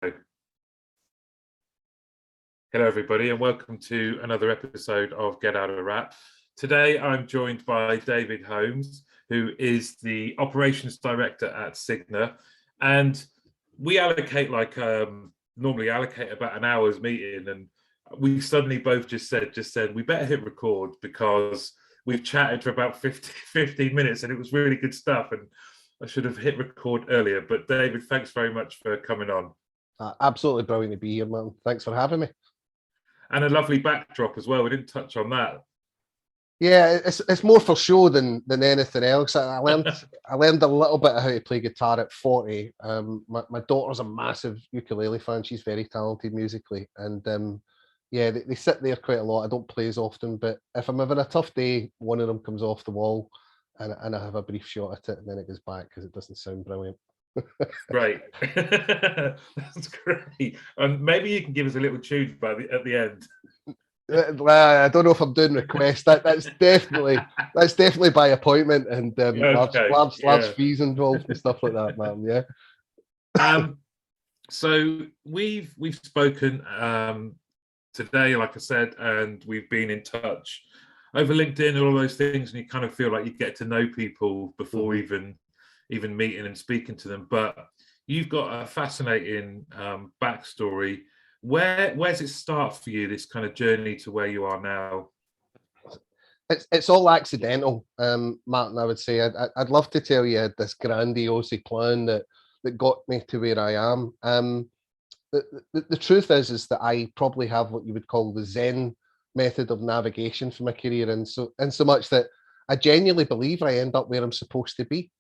Hello, everybody, and welcome to another episode of Get Out of Rap. Today, I'm joined by David Holmes, who is the operations director at Cigna, and we allocate normally allocate about an hour's meeting, and we suddenly both just said we better hit record because we've chatted for about 15 minutes, and it was really good stuff, and I should have hit record earlier. But David, thanks very much for coming on. Absolutely brilliant to be here, man. Thanks for having me. And a lovely backdrop as well. We didn't touch on that. Yeah, it's more for show than anything else. I learned a little bit of how to play guitar at 40. My daughter's a massive ukulele fan. She's very talented musically, and they sit there quite a lot. I don't play as often, but if I'm having a tough day, one of them comes off the wall, and I have a brief shot at it, and then it goes back because it doesn't sound brilliant. Right. That's great. And maybe you can give us a little tune at the end. I don't know if I'm doing requests. That's definitely by appointment, and large fees involved and stuff like that, man. Yeah. So we've spoken today, like I said, and we've been in touch over LinkedIn and all those things, and you kind of feel like you get to know people before even meeting and speaking to them. But you've got a fascinating backstory. Where's it start for you, this kind of journey to where you are now? It's all accidental, Martin, I would say. I'd love to tell you this grandiose plan that got me to where I am. The truth is that I probably have what you would call the Zen method of navigation for my career, and so much that I genuinely believe I end up where I'm supposed to be.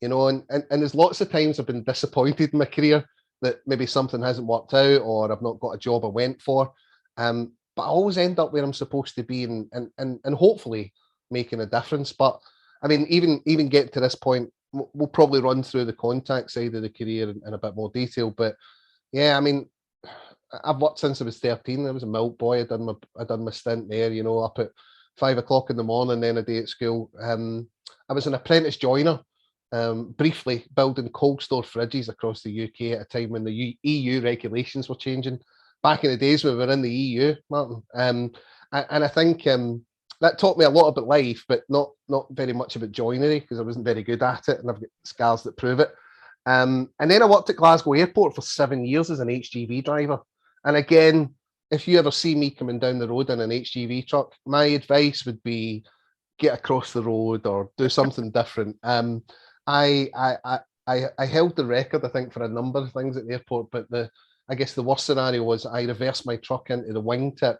You know, and there's lots of times I've been disappointed in my career that maybe something hasn't worked out or I've not got a job I went for. But I always end up where I'm supposed to be and hopefully making a difference. But I mean, even get to this point, we'll probably run through the contact side of the career in a bit more detail. But yeah, I mean, I've worked since I was 13. I was a milk boy. I done my stint there, you know, up at 5 o'clock in the morning, then a day at school. I was an apprentice joiner. Briefly building cold store fridges across the UK at a time when the EU regulations were changing. Back in the days when we were in the EU, Martin. And I think that taught me a lot about life, but not very much about joinery because I wasn't very good at it, and I've got scars that prove it. And then I worked at Glasgow Airport for 7 years as an HGV driver. And again, if you ever see me coming down the road in an HGV truck, my advice would be get across the road or do something different. I held the record, I think, for a number of things at the airport, but I guess the worst scenario was I reversed my truck into the wingtip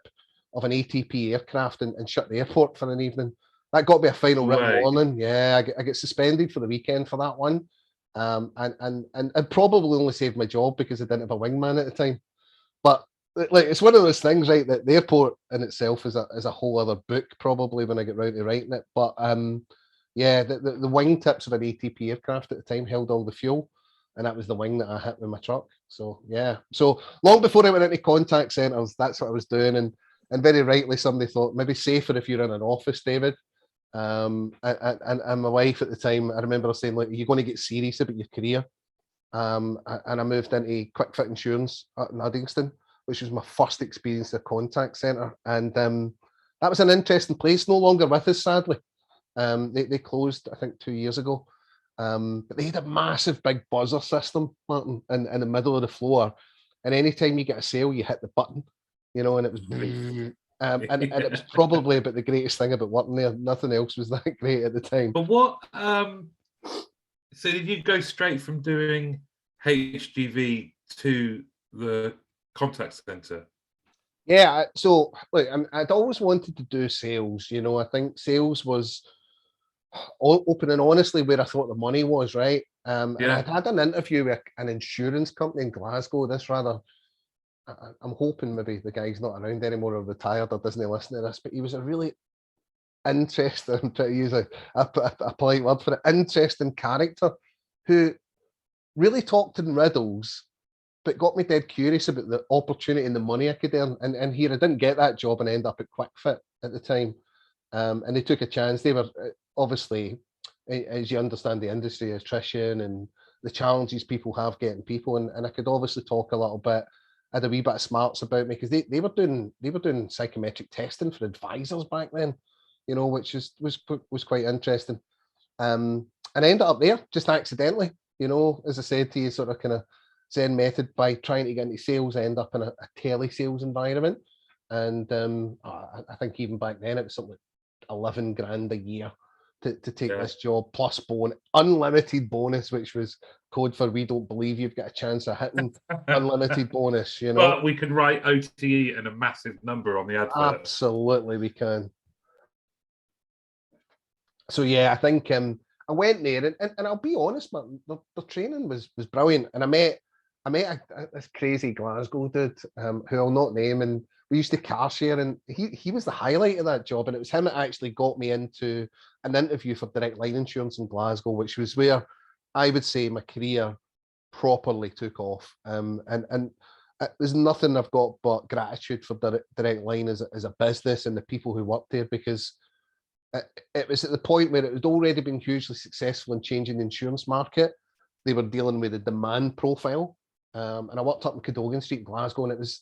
of an ATP aircraft and shut the airport for an evening. That got me a final written warning. Yeah, I get suspended for the weekend for that one, and probably only saved my job because I didn't have a wingman at the time. But like, it's one of those things, right? That the airport in itself is a whole other book probably when I get round to writing it. But yeah, the wingtips of an ATP aircraft at the time held all the fuel, and that was the wing that I hit with my truck. So yeah, so long before I went into contact centres, that's what I was doing, and very rightly somebody thought maybe safer if you're in an office, David. And my wife at the time, I remember her saying, like, you're going to get serious about your career. And I moved into Quick Fit Insurance in Uddingston, which was my first experience at a contact centre, and that was an interesting place. No longer with us, sadly. They closed, I think, 2 years ago. But they had a massive big buzzer system, Martin, in the middle of the floor. And anytime you get a sale, you hit the button, you know, and it was and it was probably about the greatest thing about working there. Nothing else was that great at the time. But what so did you go straight from doing HGV to the contact center? Yeah, so look, I'd always wanted to do sales. You know, I think sales was open and honestly where I thought the money was, right? And I'd had an interview with an insurance company in Glasgow. I'm hoping maybe the guy's not around anymore or retired or doesn't listen to this, but he was a really interesting, I'm trying to use a polite word for it, interesting character who really talked in riddles, but got me dead curious about the opportunity and the money I could earn. And here I didn't get that job and end up at Quick Fit at the time. And they took a chance. They were obviously, as you understand the industry, attrition and the challenges people have getting people, and I could obviously talk a little bit. I had a wee bit of smarts about me because they were doing psychometric testing for advisors back then, which was quite interesting. And I ended up there just accidentally, as I said to you, sort of kind of Zen method by trying to get into sales. I end up in a telesales environment, and I think even back then it was something like 11 grand a year to take this job, plus unlimited bonus, which was code for we don't believe you've got a chance of hitting unlimited bonus, But we can write OTE and a massive number on the advert. Absolutely, we can. So yeah, I think I went there, and I'll be honest, man, the training was brilliant, and I met this crazy Glasgow dude who I'll not name, and we used to car share, and he was the highlight of that job, and it was him that actually got me into an interview for Direct Line Insurance in Glasgow, which was where I would say my career properly took off. And there's nothing I've got but gratitude for Direct Line as a business and the people who worked there, because it was at the point where it had already been hugely successful in changing the insurance market. They were dealing with the demand profile. And I worked up in Cadogan Street, Glasgow, and it was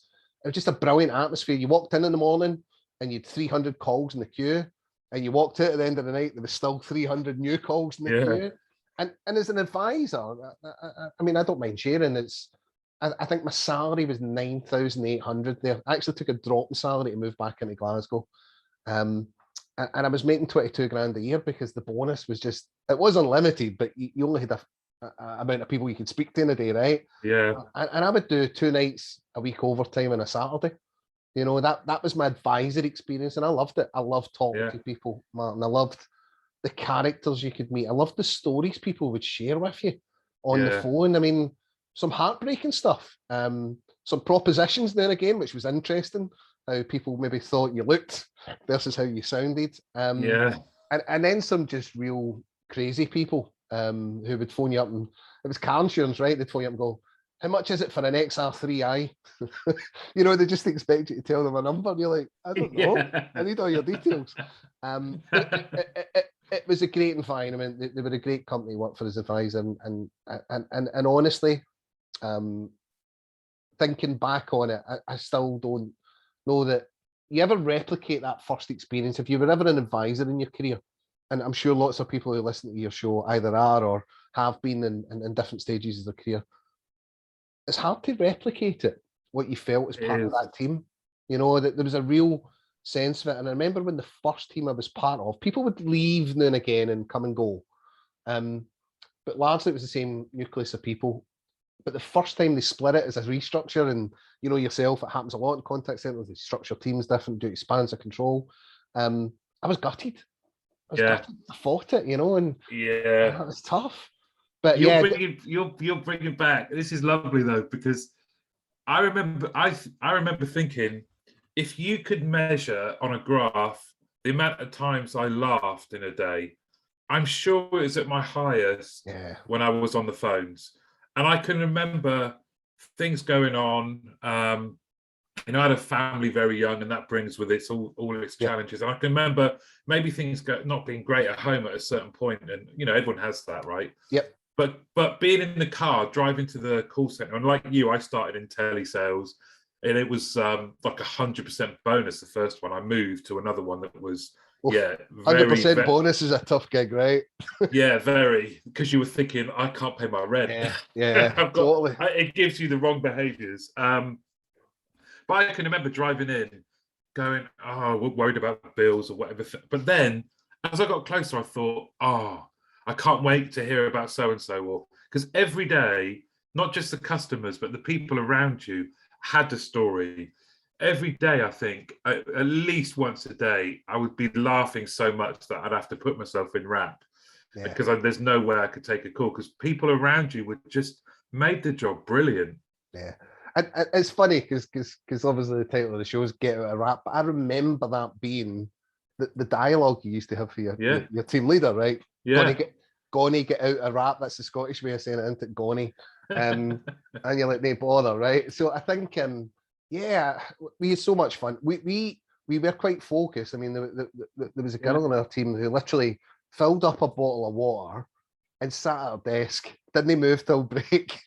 just a brilliant atmosphere. You walked in the morning and you had 300 calls in the queue, and you walked out at the end of the night, there was still 300 new calls in the queue. And as an advisor, I mean, I don't mind sharing. I think my salary was 9,800 there. I actually took a drop in salary to move back into Glasgow. And I was making 22 grand a year because the bonus was it was unlimited, but you only had a amount of people you could speak to in a day, right? Yeah. And I would do 2 nights a week overtime on a Saturday. That was my advisory experience, and I loved it. I loved talking to people, Martin. I loved the characters you could meet. I loved the stories people would share with you on the phone. I mean, some heartbreaking stuff, some propositions there again, which was interesting. How people maybe thought you looked versus how you sounded. And then some just real crazy people who would phone you up, and it was car insurance, right? They'd phone you up and go, "How much is it for an XR3i?" They just expect you to tell them a number. And you're like, "I don't know. I need all your details." It was a great environment. They were a great company to work for as advisor, and honestly, thinking back on it, I still don't know that you ever replicate that first experience. If you were ever an advisor in your career, and I'm sure lots of people who listen to your show either are or have been in different stages of their career, it's hard to replicate it, what you felt as part of that team. That there was a real sense of it. And I remember when the first team I was part of, people would leave now and again and come and go. But largely it was the same nucleus of people. But the first time they split it as a restructure, and yourself, it happens a lot in contact centers, they structure teams different due to spans of control. I was gutted. Gutted. I fought it, and it was tough. But you're bringing back. This is lovely though, because I remember thinking, if you could measure on a graph the amount of times I laughed in a day, I'm sure it was at my highest when I was on the phones. And I can remember things going on. I had a family very young, and that brings with it all its challenges. And I can remember maybe things not being great at home at a certain point, and everyone has that, right? Yep. But being in the car, driving to the call center, and like you, I started in telesales, and it was like 100% bonus. The first one, I moved to another one that was 100% bonus is a tough gig, right? Very, because you were thinking, I can't pay my rent. Totally. It gives you the wrong behaviors. But I can remember driving in, going, worried about the bills or whatever. But then, as I got closer, I thought, I can't wait to hear about so-and-so. Or because every day, not just the customers, but the people around you had a story. Every day, I think, at least once a day, I would be laughing so much that I'd have to put myself in wrap because there's no way I could take a call, because people around you would just made the job brilliant. Yeah. And it's funny because obviously the title of the show is Get Out of Rap, but I remember that being the dialogue you used to have for your team leader, right? Yeah. Gonny, get out of rap. That's the Scottish way of saying it, isn't it? Gonny. And you're like, no bother, right? So I think, we had so much fun. We were quite focused. I mean, there was a girl on our team who literally filled up a bottle of water and sat at her desk, didn't move till break,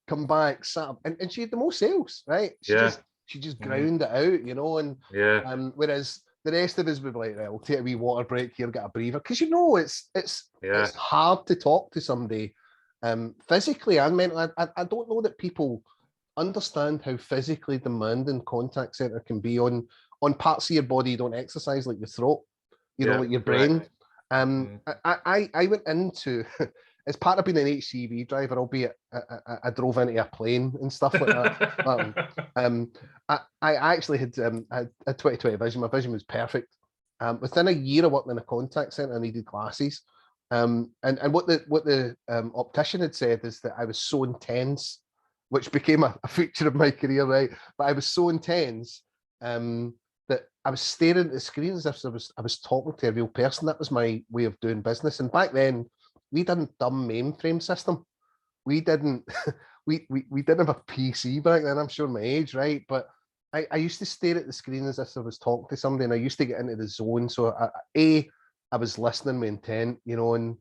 come back, sat up, and she had the most sales, right? She just ground it out, you know, and whereas the rest of us would be like, right, we'll take a wee water break here, get a breather, because you know it's hard to talk to somebody physically and mentally. I don't know that people understand how physically demanding contact center can be on parts of your body you don't exercise, like your throat, you know, like your brain. I went into as part of being an HCV driver, albeit I drove into a plane and stuff like that. I actually had a 20/20 vision. My vision was perfect. Within a year of working in a contact center, I needed glasses. And what the optician had said is that I was so intense, which became a feature of my career, right? But I was so intense that I was staring at the screen as if I was talking to a real person. That was my way of doing business. And back then, we didn't dumb mainframe system. We didn't we didn't have a PC back then. I'm sure my age, right? But I used to stare at the screen as if I was talking to somebody, and I used to get into the zone. So I was listening with intent, you know, and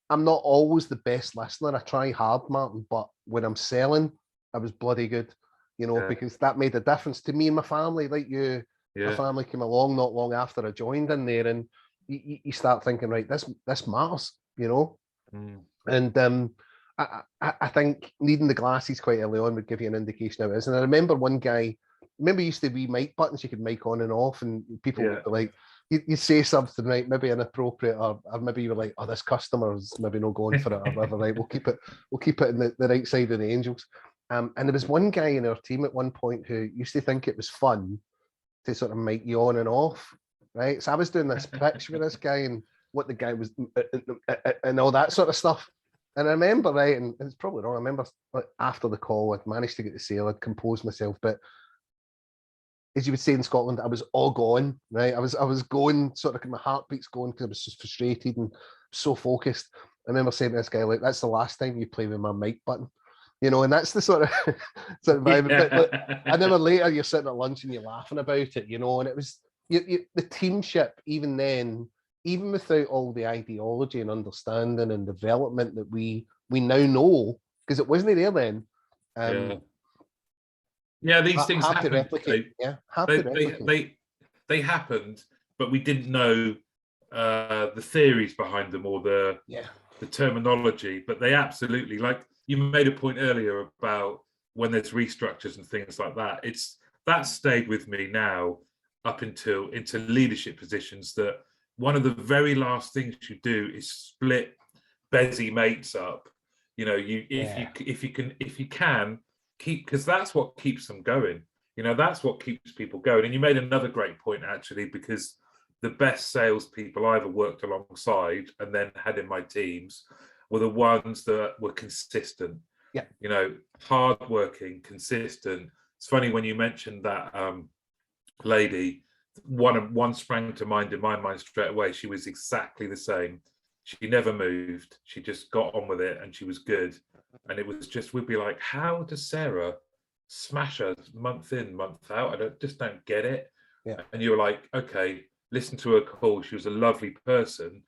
I'm not always the best listener. I try hard, Martin, but when I'm selling, I was bloody good, you know, because that made a difference to me and my family. Like you, my family came along not long after I joined in there, and you start thinking, right, this matters, you know. And I think needing the glasses quite early on would give you an indication of it is. And I remember one guy, used to be mic buttons you could mic on and off, and people would be like, you say something, right, maybe inappropriate, or maybe you were like, oh, this customer's maybe not going for it or whatever, right? We'll keep it in the right side of the angels. And there was one guy in our team at one point who used to think it was fun to sort of mic you on and off, right? So I was doing this pitch with this guy and what the guy was and all that sort of stuff. And I remember, right, and it's probably wrong, I remember like, after the call, I'd managed to get the sale, I'd composed myself, but as you would say in Scotland, I was all gone, right? I was going, sort of my heartbeat's going because I was just frustrated and so focused. I remember saying to this guy, like, that's the last time you play with my mic button, you know, and that's the sort of vibe. But like, an hour later, you're sitting at lunch and you're laughing about it, you know, and it was the teamship, even then, even without all the ideology and understanding and development that we now know, because it wasn't there then. These things hard happen. To replicate. They happened, but we didn't know the theories behind them or the terminology. But they absolutely, like you made a point earlier about when there's restructures and things like that. That stayed with me now up into leadership positions. That one of the very last things you do is split busy mates up. You know, if you can. Because that's what keeps them going, you know, that's what keeps people going. And you made another great point, actually, because the best salespeople I ever worked alongside and then had in my teams were the ones that were consistent, you know, hardworking, consistent. It's funny when you mentioned that lady, one sprang to mind in my mind straight away. She was exactly the same. She never moved. She just got on with it and she was good. And it was just, we'd be like, how does Sarah smash us month in, month out? I just don't get it. And you were like, okay, listen to her call. She was a lovely person,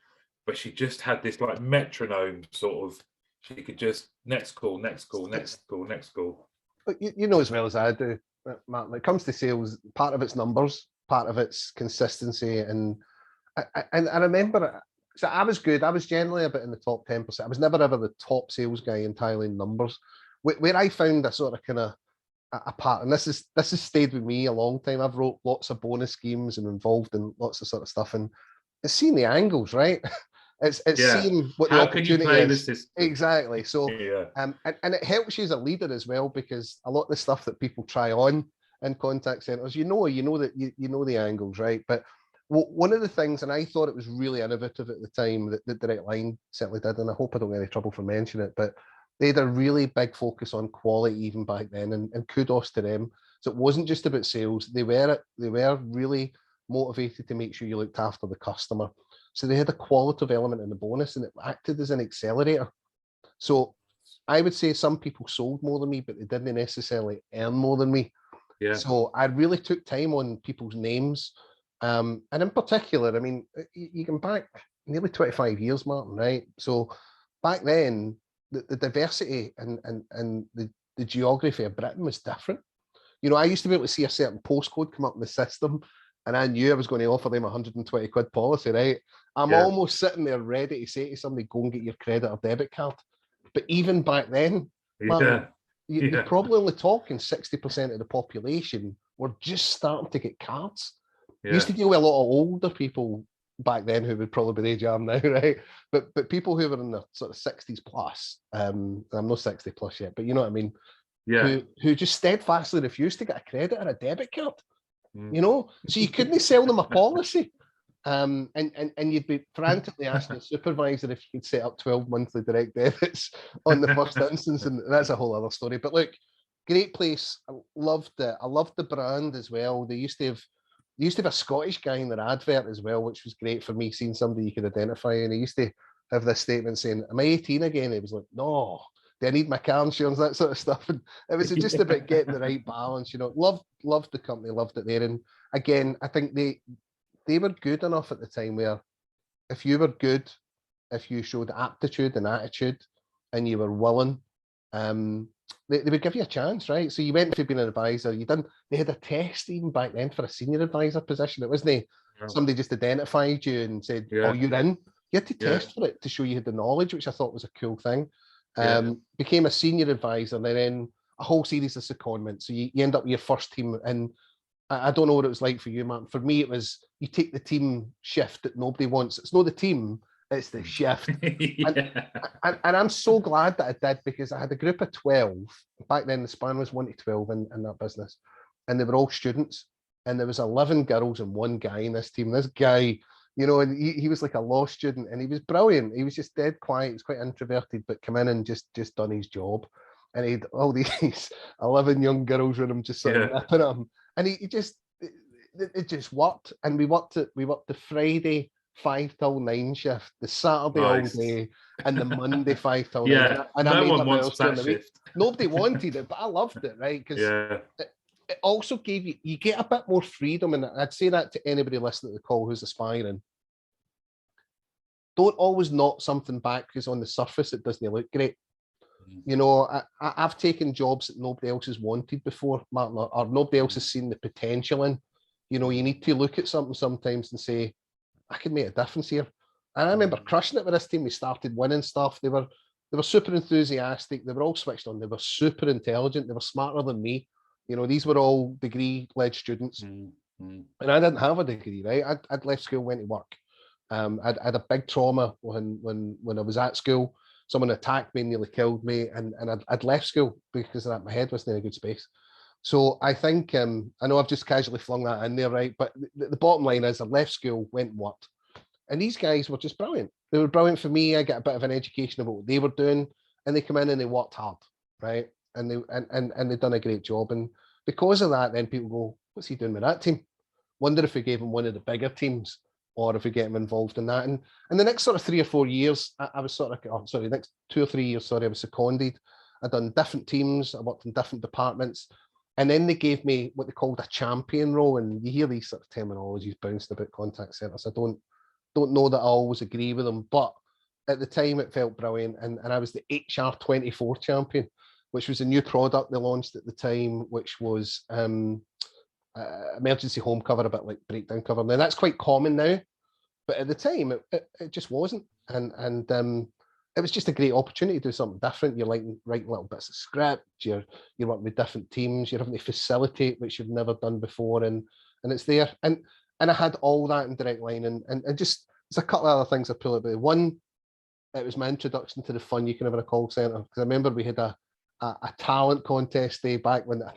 but she just had this like metronome sort of, she could just next call. But you know as well as I do, Martin, when it comes to sales, part of it's numbers, part of it's consistency. And I remember, so I was good. I was generally a bit in the top 10%. I was never ever the top sales guy entirely in numbers. Where I found a sort of kind of a part, and this has stayed with me a long time. I've wrote lots of bonus schemes and involved in lots of sort of stuff, and it's seeing the angles, right? It's seeing what the opportunity is. Exactly. So and it helps you as a leader as well, because a lot of the stuff that people try on in contact centers, you know that you know the angles, right? But one of the things, and I thought it was really innovative at the time, that the Direct Line certainly did, and I hope I don't get any trouble for mentioning it, but they had a really big focus on quality even back then, and kudos to them. So it wasn't just about sales. They were really motivated to make sure you looked after the customer. So they had a qualitative element in the bonus, and it acted as an accelerator. So I would say some people sold more than me, but they didn't necessarily earn more than me. So I really took time on people's names. And in particular, I mean, you can back nearly 25 years, Martin, right? So back then, the diversity and the geography of Britain was different. You know, I used to be able to see a certain postcode come up in the system, and I knew I was going to offer them 120 quid policy, right? I'm almost sitting there ready to say to somebody, go and get your credit or debit card. But even back then, man, you're probably only talking 60% of the population were just starting to get cards. You used to deal with a lot of older people back then who would probably be the age I am now, right? But people who were in their sort of 60s plus, I'm not 60 plus yet, but you know what I mean? Who just steadfastly refused to get a credit or a debit card, you know? So you couldn't sell them a policy. And you'd be frantically asking the supervisor if you could set up 12 monthly direct debits on the first instance, and that's a whole other story. But look, great place. I loved it. I loved the brand as well. They used to have a Scottish guy in their advert as well, which was great for me, seeing somebody you could identify. And he used to have this statement saying, "Am I 18 again?" He was like, "No. Do I need my car insurance?" That sort of stuff. And it was just about getting the right balance, you know. Loved the company, loved it there. And again, I think they were good enough at the time where if you were good, if you showed aptitude and attitude and you were willing, they would give you a chance, right? So you went to being an advisor, they had a test even back then for a senior advisor position. It wasn't somebody just identified you and said, "Oh, you're in." You had to test for it to show you had the knowledge, which I thought was a cool thing. Became a senior advisor, and then a whole series of secondments. So you end up with your first team, and I don't know what it was like for you, Martin. For me, it was you take the team shift that nobody wants. It's not the team, it's the shift. And I'm so glad that I did, because I had a group of 12. Back then, the span was 1 to 12 in that business. And they were all students. And there was 11 girls and one guy in this team. This guy, you know, and he was like a law student, and he was brilliant. He was just dead quiet. He was quite introverted, but come in and just done his job. And he had all these 11 young girls with him just sort of nipping at him. And it just worked. And we worked the Friday 5 till 9 shift, the Saturday all day, and the Monday 5 till 9. And I made one wants that shift. Nobody wanted it, but I loved it, right? Because it also gave you get a bit more freedom. And I'd say that to anybody listening to the call who's aspiring. Don't always knock something back because on the surface it doesn't look great. You know, I've taken jobs that nobody else has wanted before, Martin, or nobody else has seen the potential in. You know, you need to look at something sometimes and say, I can make a difference here. And I remember crushing it with this team. We started winning stuff. They were super enthusiastic. They were all switched on. They were super intelligent. They were smarter than me. You know, these were all degree-led students. And I didn't have a degree, right? I'd left school, went to work. I'd had a big trauma when I was at school. Someone attacked me, nearly killed me, and I'd left school because my head wasn't in a good space. So I think, I know I've just casually flung that in there, right? But the bottom line is I left school, went and worked. And these guys were just brilliant. They were brilliant for me. I got a bit of an education about what they were doing, and they come in and they worked hard, right? And they've done a great job. And because of that, then people go, what's he doing with that team? Wonder if we gave him one of the bigger teams, or if we get him involved in that. And the next sort of 3 or 4 years, I was next 2 or 3 years, I was seconded. I'd done different teams. I worked in different departments. And then they gave me what they called a champion role. And you hear these sort of terminologies bounced about contact centers. I don't know that I always agree with them, but at the time it felt brilliant. And I was the HR24 champion, which was a new product they launched at the time, which was emergency home cover, a bit like breakdown cover. Now that's quite common now, but at the time it just wasn't. And it was just a great opportunity to do something different. You're like writing little bits of script, you're working with different teams, you're having to facilitate, which you've never done before, and it's there. And I had all that in Direct Line, and just there's a couple of other things I pull out. One, it was my introduction to the fun you can have in a call center, because I remember we had a talent contest day back when I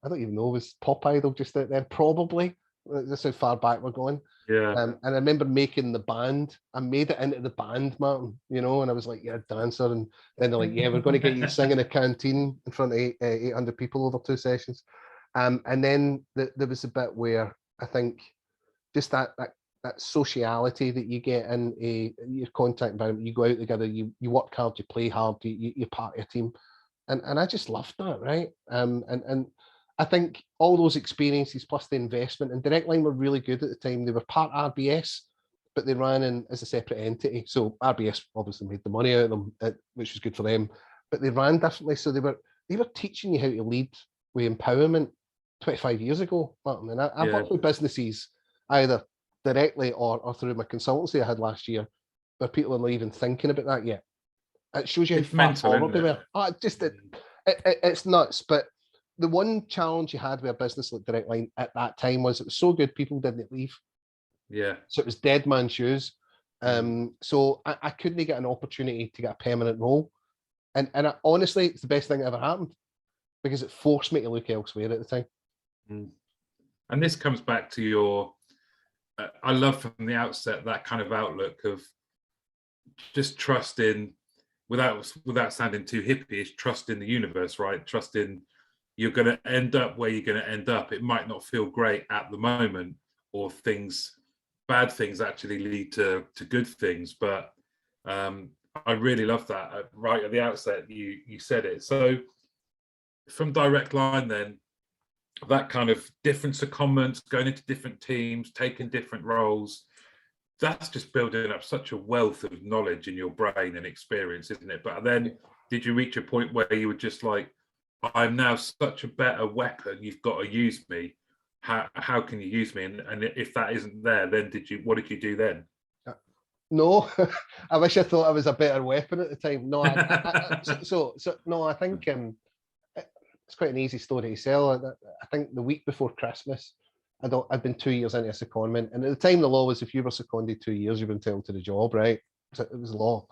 don't even know, it was Pop Idol just out there, probably. That's how far back we're going. And I remember making the band. I made it into the band, Martin, you know, and I was like, yeah, dancer. And then they're like, yeah, we're going to get you to sing in a canteen in front of 800 people over 2 sessions. And then there was a bit where I think just that sociality that you get in your contact environment, you go out together, you work hard, you play hard, you're part of a team. And I just loved that, right? And I think all those experiences plus the investment, and Direct Line were really good at the time. They were part RBS, but they ran in as a separate entity. So RBS obviously made the money out of them, which was good for them, but they ran differently. So they were teaching you how to lead with empowerment 25 years ago, Martin. And I've worked with businesses either directly or through my consultancy I had last year, where people are not even thinking about that yet. It shows you how far forward they were. Oh, it's nuts. But the one challenge you had with a business like Direct Line at that time was it was so good, people didn't leave. Yeah. So it was dead man's shoes. So I couldn't get an opportunity to get a permanent role. And honestly, it's the best thing that ever happened because it forced me to look elsewhere at the time. And this comes back to your, I love from the outset that kind of outlook of just trust in, without sounding too hippie, is trust in the universe, right? Trust in you're going to end up where you're going to end up. It might not feel great at the moment, or bad things actually lead to good things. But I really love that right at the outset. You said it. So from Direct Line, then that kind of different secondments, going into different teams, taking different roles. That's just building up such a wealth of knowledge in your brain and experience, isn't it? But then did you reach a point where you were just like, I'm now such a better weapon, you've got to use me. How can you use me? And if that isn't there, then what did you do then? No, I wish I thought I was a better weapon at the time. No, I think it's quite an easy story to sell. I think the week before Christmas, I'd been 2 years into a secondment, and at the time the law was if you were seconded 2 years, you've been entitled to the job, right? So it was law.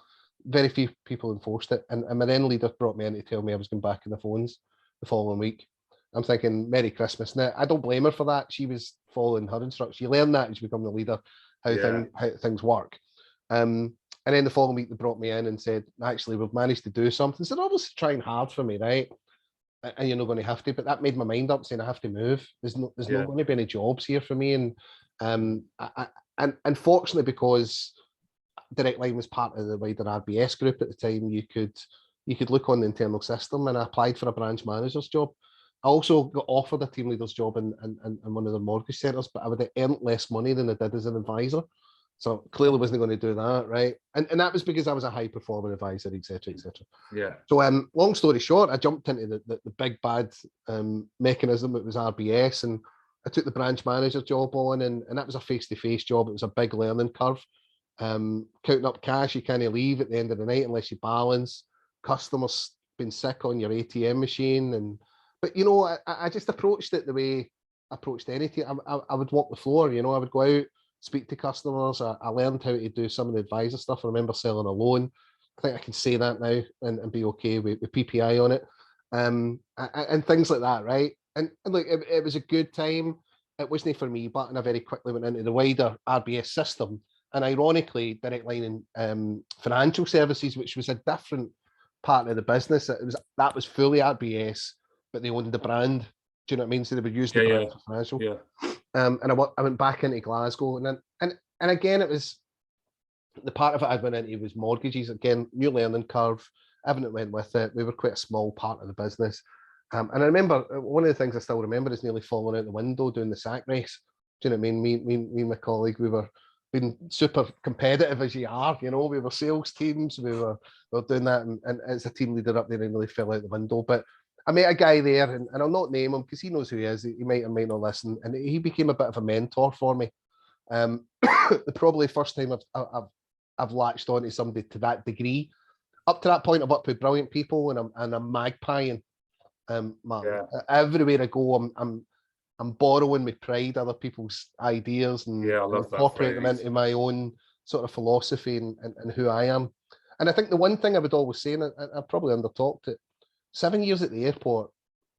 Very few people enforced it, and my then leader brought me in to tell me I was going back in the phones the following week. I'm thinking, Merry Christmas. Now, I don't blame her for that. She was following her instructions. You learn that as you become the leader, how things work. And then the following week, they brought me in and said, actually, we've managed to do something. So they're obviously trying hard for me, right? And you're not going to have to. But that made my mind up, saying I have to move. There's not going to be any jobs here for me. And unfortunately, because Direct Line was part of the wider RBS group at the time, you could look on the internal system, and I applied for a branch manager's job. I also got offered a team leader's job in one of the mortgage centres, but I would have earned less money than I did as an advisor. So clearly wasn't going to do that, right? And that was because I was a high performing advisor, etc., etc. Yeah. So long story short, I jumped into the big bad mechanism. It was RBS, and I took the branch manager job on, and that was a face-to-face job. It was a big learning curve. Counting up cash, you can't leave at the end of the night unless you balance. Customers been sick on your ATM machine, but you know, I just approached it the way I approached anything. I would walk the floor, you know, I would go out, speak to customers. I learned how to do some of the advisor stuff. I remember selling a loan. I think I can say that now and be okay with PPI on it, and things like that, right? And look, it was a good time. It wasn't for me, but I very quickly went into the wider RBS system. And ironically, Direct Line and financial services, which was a different part of the business, that was fully RBS, but they owned the brand. Do you know what I mean? So they would use the brand for financial. Yeah. And I went back into Glasgow, and again, it was the part of it I went into was mortgages. Again, new learning curve. Everything went with it. We were quite a small part of the business. And I remember one of the things I still remember is nearly falling out the window doing the sack race. Do you know what I mean? Me and my colleague, we were being super competitive as you are. You know, we were sales teams. We were doing that, and as a team leader up there, I nearly fell out the window. But I met a guy there, and I'll not name him because he knows who he is. He might or might not listen, and he became a bit of a mentor for me. The probably first time I've latched onto somebody to that degree. Up to that point, I've worked with brilliant people, and I'm magpieing. Everywhere I go, I'm borrowing with pride other people's ideas and incorporate them into my own sort of philosophy and who I am. And I think the one thing I would always say, and I probably undertalked it, 7 years at the airport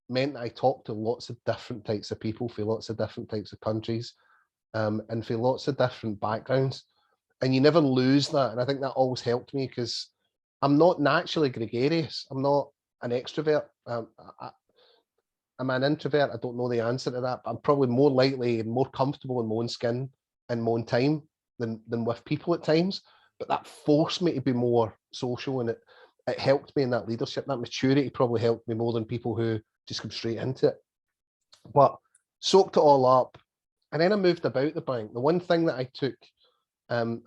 meant I talked to lots of different types of people for lots of different types of countries, and for lots of different backgrounds. And you never lose that. And I think that always helped me because I'm not naturally gregarious. I'm not an extrovert. I'm an introvert. I don't know the answer to that, but I'm probably more likely and more comfortable in my own skin in my own time than with people at times. But that forced me to be more social, and it helped me in that leadership. That maturity probably helped me more than people who just come straight into it. But soaked it all up, and then I moved about the bank. The one thing that I took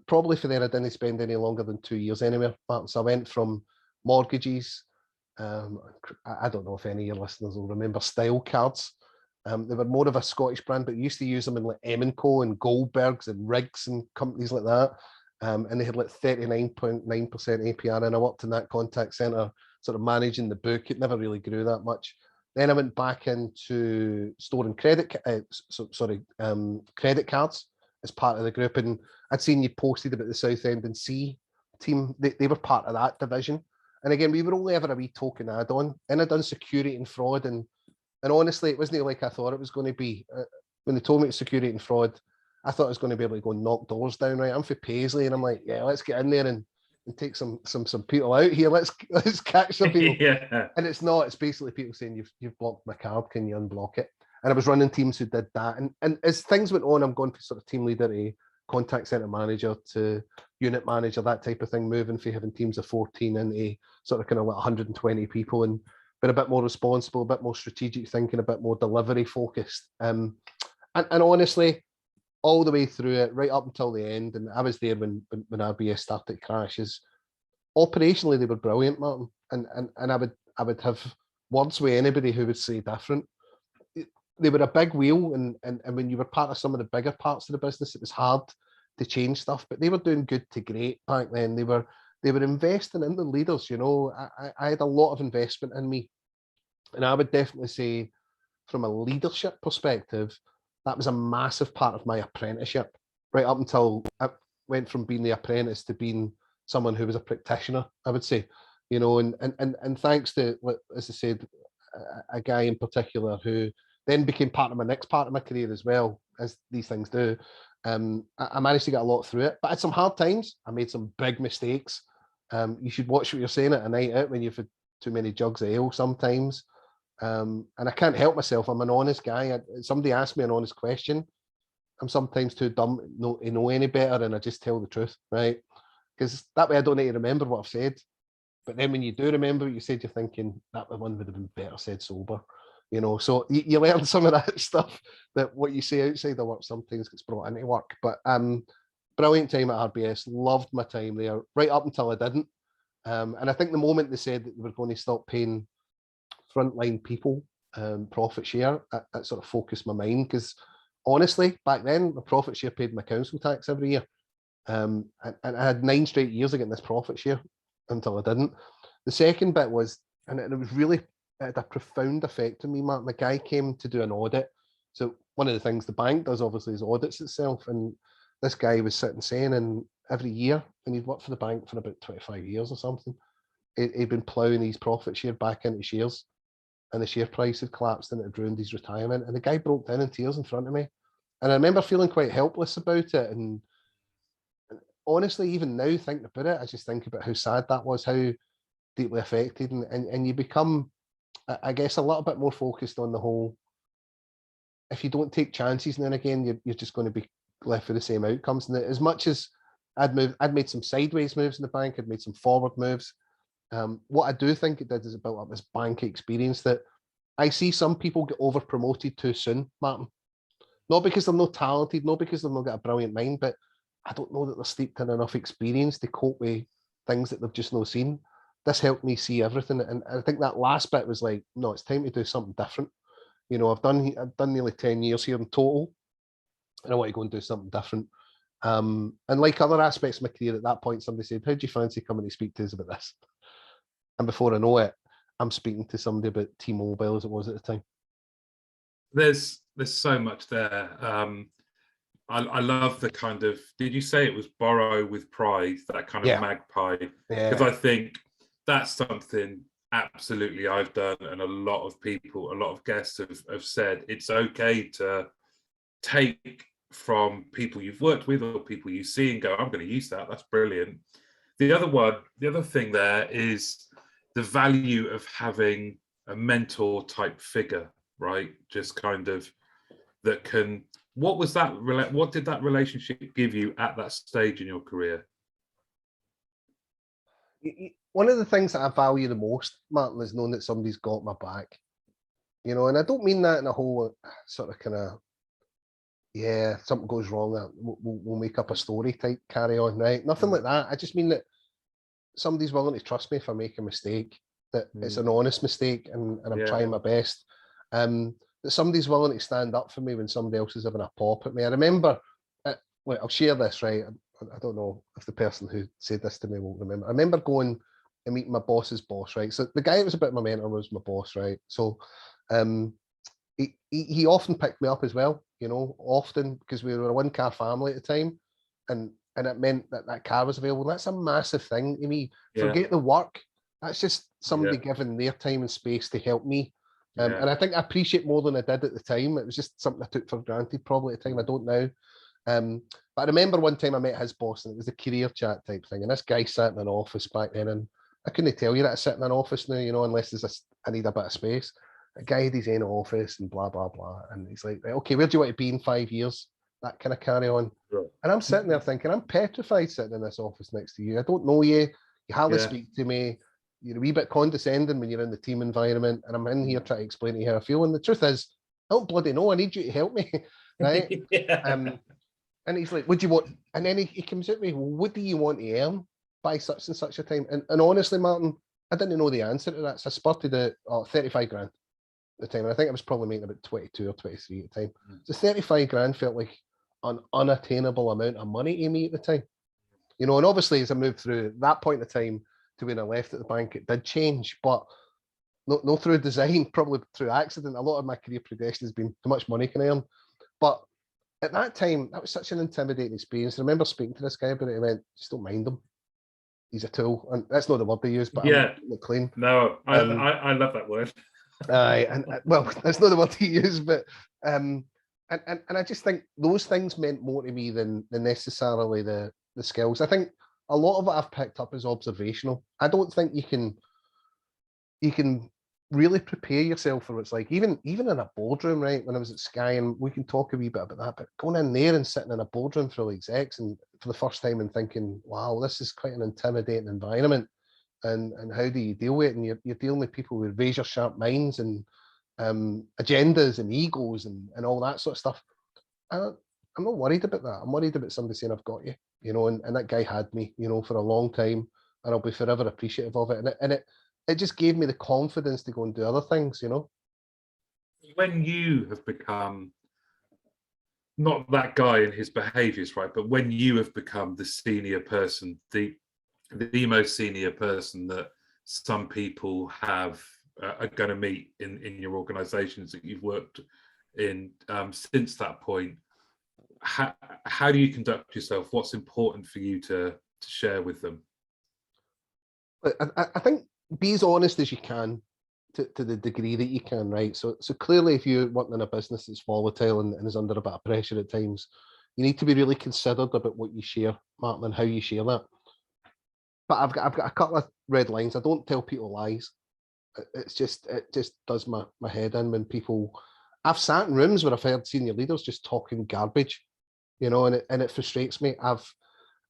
Probably for there, I didn't spend any longer than 2 years anywhere, Martin. So I went from mortgages. I don't know if any of your listeners will remember style cards. They were more of a Scottish brand, but we used to use them in like M&Co and Goldbergs and Riggs and companies like that. And they had like 39.9% APR, and I worked in that contact center, sort of managing the book. It never really grew that much. Then I went back into storing credit cards as part of the group, and I'd seen you posted about the Southend and Sea team. They were part of that division, and again, we were only ever a wee token add-on. And I'd done security and fraud, and honestly, it wasn't like I thought it was going to be. When they told me it's security and fraud, I thought I was going to be able to go and knock doors down. Right, I'm for Paisley, and I'm like, yeah, let's get in there and take some people out here. Let's catch some people. Yeah. And it's not. It's basically people saying you've blocked my card. Can you unblock it? And I was running teams who did that. And as things went on, I'm going from sort of team leader to contact center manager to unit manager, that type of thing, moving from having teams of 14 into sort of kind of like 120 people, and been a bit more responsible, a bit more strategic thinking, a bit more delivery focused. And honestly, all the way through it, right up until the end, and I was there when RBS started crashes. Operationally, they were brilliant, Martin, and I would have words with anybody who would say different. They were a big wheel, and when you were part of some of the bigger parts of the business, it was hard to change stuff. But they were doing good to great back then. They were investing in the leaders. You know, I had a lot of investment in me, and I would definitely say, from a leadership perspective, that was a massive part of my apprenticeship. Right up until I went from being the apprentice to being someone who was a practitioner, I would say. You know, and thanks to, as I said, a guy in particular who then became part of my next part of my career as well, as these things do. I managed to get a lot through it, but I had some hard times. I made some big mistakes. You should watch what you're saying at a night out when you've had too many jugs of ale sometimes. And I can't help myself. I'm an honest guy. Somebody asks me an honest question, I'm sometimes too dumb to know any better, and I just tell the truth, right? Because that way I don't need to remember what I've said. But then when you do remember what you said, you're thinking that one would have been better said sober. You know, so you learn some of that stuff, that what you say outside the work sometimes gets brought into work. But brilliant time at RBS, loved my time there, right up until I didn't. And I think the moment they said that they were going to stop paying frontline people profit share, that sort of focused my mind, because honestly, back then, the profit share paid my council tax every year. And I had 9 straight years of getting this profit share until I didn't. The second bit was, and it was really, it had a profound effect on me, Mark. The guy came to do an audit. So one of the things the bank does, obviously, is audits itself. And this guy was sitting saying, and every year, and he'd worked for the bank for about 25 years or something, he'd been ploughing his profit share back into shares, and the share price had collapsed and it had ruined his retirement. And the guy broke down in tears in front of me. And I remember feeling quite helpless about it. And honestly, even now, thinking about it, I just think about how sad that was, how deeply affected. And you become, I guess, a little bit more focused on the whole, if you don't take chances now and again, you're just going to be left with the same outcomes. And as much as I'd made some sideways moves in the bank, I'd made some forward moves. What I do think it did is it built up this bank experience that I see some people get over promoted too soon, Martin. Not because they're not talented, not because they've not got a brilliant mind, but I don't know that they're steeped in enough experience to cope with things that they've just not seen. This helped me see everything. And I think that last bit was like, no, it's time to do something different. You know, I've done nearly 10 years here in total, and I want to go and do something different. And like other aspects of my career, at that point, somebody said, how do you fancy coming to speak to us about this? And before I know it, I'm speaking to somebody about T-Mobile, as it was at the time. There's so much there. I love the kind of, did you say it was borrow with pride, that kind of magpie? Because I think that's something absolutely I've done, and a lot of people, a lot of guests have said it's okay to take from people you've worked with or people you see and go, I'm going to use that. That's brilliant. The other thing there is the value of having a mentor type figure, right? Just kind of that can, what did that relationship give you at that stage in your career? One of the things that I value the most, Martin, is knowing that somebody's got my back. You know, and I don't mean that in a whole sort of kind of yeah, something goes wrong, we'll make up a story type carry on, right? Nothing like that. I just mean that somebody's willing to trust me if I make a mistake, that it's an honest mistake and I'm trying my best. That somebody's willing to stand up for me when somebody else is having a pop at me. I remember, I'll share this, right? I don't know if the person who said this to me will remember. I remember going and meeting my boss's boss, right? So the guy that was a bit my mentor was my boss, right? So he often picked me up as well, often, because we were a one-car family at the time, and it meant that car was available. That's a massive thing to me. Forget the work. That's just somebody giving their time and space to help me. And I think I appreciate more than I did at the time. It was just something I took for granted probably at the time. I don't now. But I remember one time I met his boss, and it was a career chat type thing. And this guy sat in an office back then, and I couldn't tell you that I sit in an office now, unless I need a bit of space. A guy had his own office and blah, blah, blah. And he's like, right, okay, where do you want to be in 5 years? That kind of carry on. Right. And I'm sitting there thinking, I'm petrified sitting in this office next to you. I don't know you. You hardly speak to me. You're a wee bit condescending when you're in the team environment. And I'm in here trying to explain to you how I feel. And the truth is, I don't bloody know. I need you to help me. Right? And he's like, what do you want? And then he comes at me, well, what do you want to earn by such and such a time? And honestly, Martin, I didn't know the answer to that. So I spotted it 35 grand at the time. And I think I was probably making about 22 or 23 at the time. So 35 grand felt like an unattainable amount of money to me at the time. And obviously as I moved through that point of time to when I left at the bank, it did change, but no through design, probably through accident. A lot of my career progression has been how much money can I earn. But at that time, that was such an intimidating experience. I remember speaking to this guy about it. He went, just don't mind him. He's a tool. And that's not the word they use, but I'm clean. No, I love that word. Well, that's not the word he used, but and I just think those things meant more to me than necessarily the skills. I think a lot of what I've picked up is observational. I don't think you can really prepare yourself for what it's like, even in a boardroom, right? When I was at Sky, and we can talk a wee bit about that, but going in there and sitting in a boardroom for the execs and for the first time and thinking, wow, this is quite an intimidating environment. And how do you deal with it? And you're dealing with people with razor sharp minds and agendas and egos and all that sort of stuff. I'm not worried about that. I'm worried about somebody saying, I've got you, and that guy had me, for a long time, and I'll be forever appreciative of it. And it just gave me the confidence to go and do other things, When you have become not that guy and his behaviors, right, but when you have become the senior person, the most senior person that some people have are going to meet in your organizations that you've worked in since that point, how do you conduct yourself? What's important for you to share with them? I think be as honest as you can to the degree that you can, right? So clearly, if you're working in a business that's volatile and is under a bit of pressure at times, you need to be really considered about what you share, Martin, and how you share that. But I've got a couple of red lines. I don't tell people lies. It just does my head in when people. I've sat in rooms where I've heard senior leaders just talking garbage, and it frustrates me.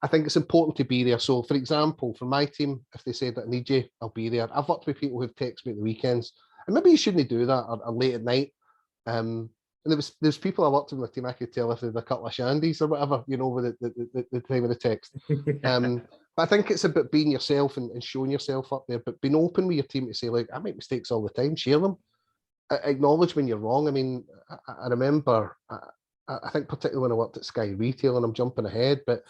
I think it's important to be there. So, for example, for my team, if they say that I need you, I'll be there. I've worked with people who've texted me at the weekends, and maybe you shouldn't do that or late at night. And there's people I worked with in the team, I could tell if they had a couple of shandies or whatever, with the time of the text. But I think it's about being yourself and showing yourself up there, but being open with your team to say, like, I make mistakes all the time, share them. Acknowledge when you're wrong. I mean, I remember, I think particularly when I worked at Sky Retail, and I'm jumping ahead, but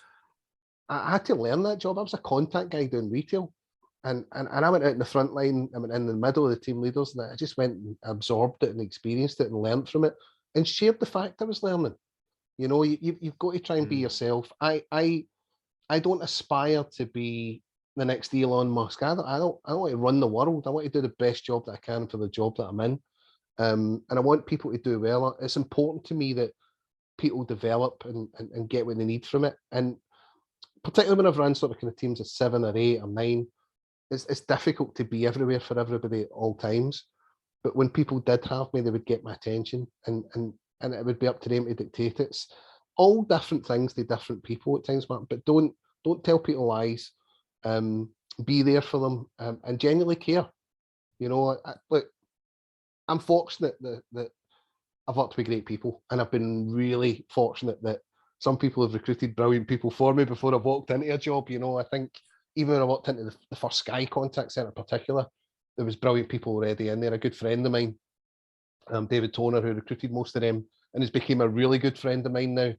I had to learn that job. I was a contact guy doing retail. And I went out in the front line, I went in the middle of the team leaders, and I just went and absorbed it and experienced it and learned from it and shared the fact I was learning. You've got to try and be yourself. I don't aspire to be the next Elon Musk. I don't want to run the world. I want to do the best job that I can for the job that I'm in. And I want people to do well. It's important to me that people develop and get what they need from it. And particularly when I've run sort of kind of teams of 7 or 8 or 9, it's difficult to be everywhere for everybody at all times. But when people did have me, they would get my attention, and it would be up to them to dictate it. It's all different things to different people at times, Martin. But don't tell people lies. Be there for them and genuinely care. Look, I'm fortunate that I've worked with great people, and I've been really fortunate that some people have recruited brilliant people for me before I've walked into a job. I think even when I walked into the first Sky contact centre in particular, there was brilliant people already in there. A good friend of mine, David Toner, who recruited most of them and has become a really good friend of mine now,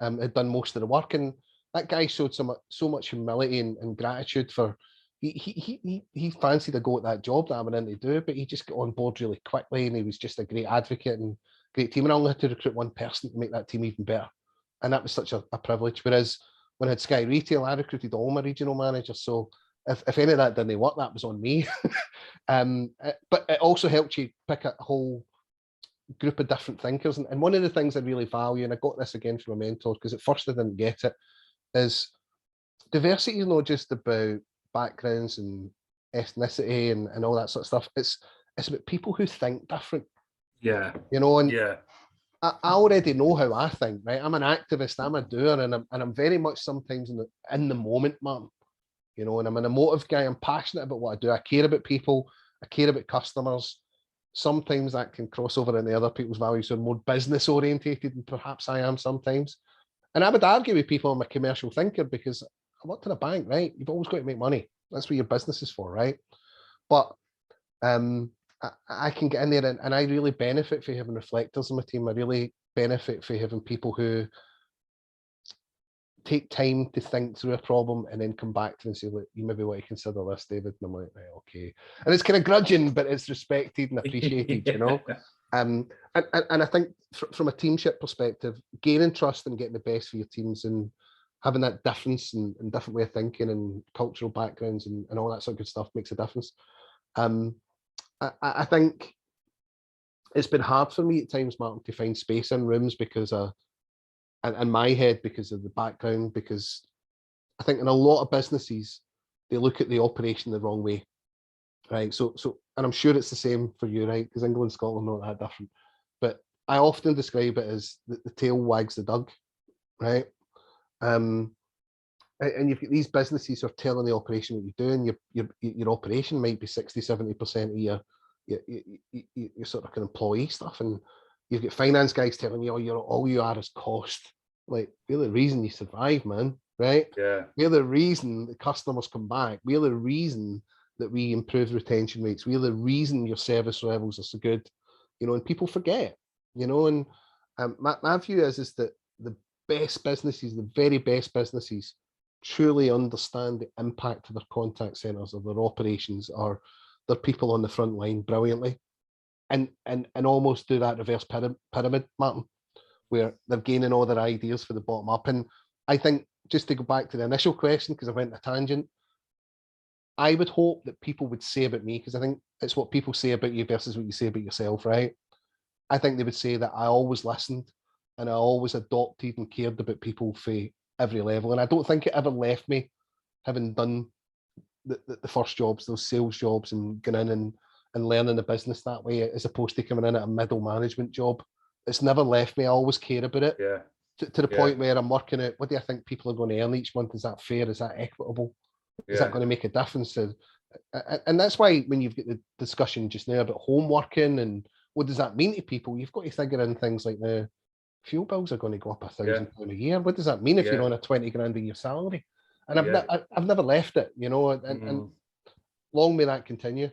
had done most of the work. And that guy showed so much humility and gratitude for. He fancied a go at that job that I went in to do, but he just got on board really quickly, and he was just a great advocate and great team. And I only had to recruit one person to make that team even better, and that was such a privilege. Whereas when I had Sky Retail, I recruited all my regional managers, so if any of that didn't work, that was on me. But it also helped you pick a whole group of different thinkers. And one of the things I really value, and I got this again from a mentor, because at first I didn't get it, is diversity is not just about backgrounds and ethnicity and all that sort of stuff. It's about people who think different, Yeah. and Yeah. I already know how I think, right? I'm an activist, I'm a doer, and I'm very much sometimes in the moment, man. And I'm an emotive guy. I'm passionate about what I do. I care about people. I care about customers. Sometimes that can cross over into other people's values who are more business orientated than perhaps I am sometimes. And I would argue with people I'm a commercial thinker because I worked in a bank, right? You've always got to make money. That's what your business is for, right? But I can get in there and I really benefit from having reflectors in my team. I really benefit from having people who take time to think through a problem and then come back to and say, look, you maybe want to consider this, David. And I'm like, right, okay. And it's kind of grudging, but it's respected and appreciated, Yeah. And I think from a teamship perspective, gaining trust and getting the best for your teams and having that difference and different way of thinking and cultural backgrounds and all that sort of good stuff makes a difference. I think it's been hard for me at times, Martin, to find space in rooms because in my head, because of the background, because I think in a lot of businesses, they look at the operation the wrong way, right? So, and I'm sure it's the same for you, right? Because England and Scotland are not that different. But I often describe it as the tail wags the dog, right? And you've got these businesses who are telling the operation what you're doing. Your operation might be 60-70% of your sort of employee stuff, and you've got finance guys telling you, oh, all you are is cost. Like, we're the reason you survive, man, right? Yeah. We're the reason the customers come back. We're the reason that we improve retention rates. We're the reason your service levels are so good, and people forget, and my view is that the best businesses, the very best businesses, truly understand the impact of their contact centers or their operations or their people on the front line brilliantly, and almost do that reverse pyramid, Martin, where they're gaining all their ideas for the bottom up. And I think, just to go back to the initial question, because I went on a tangent, I would hope that people would say about me, because I think it's what people say about you versus what you say about yourself, right? I think they would say that I always listened and I always adopted and cared about people for every level. And I don't think it ever left me, having done the first jobs, those sales jobs, and going in and learning the business that way, as opposed to coming in at a middle management job. It's never left me. I always care about it. Yeah. To the point where I'm working out, what do I think people are going to earn each month? Is that fair? Is that equitable? Is that going to make a difference? And that's why when you've got the discussion just now about home working and what does that mean to people, you've got to figure in things like now, fuel bills are going to go up £1,000 a year. What does that mean if you're on a 20 grand a year salary? And I've never left it, and long may that continue.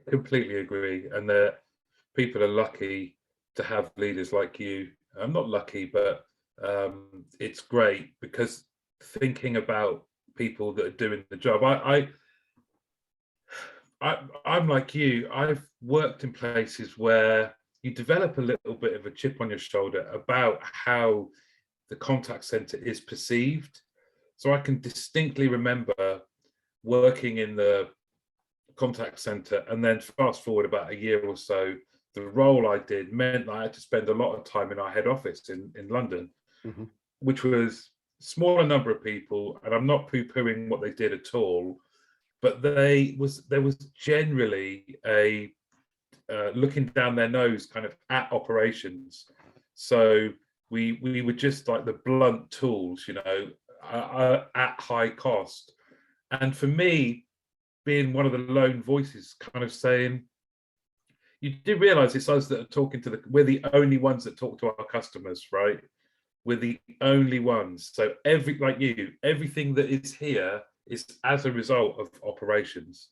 Completely agree. And people are lucky to have leaders like you. I'm not lucky, but it's great, because thinking about people that are doing the job, I'm like you. I've worked in places where you develop a little bit of a chip on your shoulder about how the contact center is perceived. So I can distinctly remember working in the contact center, and then fast forward about a year or so, the role I did meant that I had to spend a lot of time in our head office in London, which was a smaller number of people, and I'm not poo-pooing what they did at all, but there was generally a looking down their nose kind of at operations. So we were just like the blunt tools, at high cost. And for me, being one of the lone voices, kind of saying, you do realize it's us that are talking to we're the only ones that talk to our customers, right? We're the only ones. So everything that is here is as a result of operations.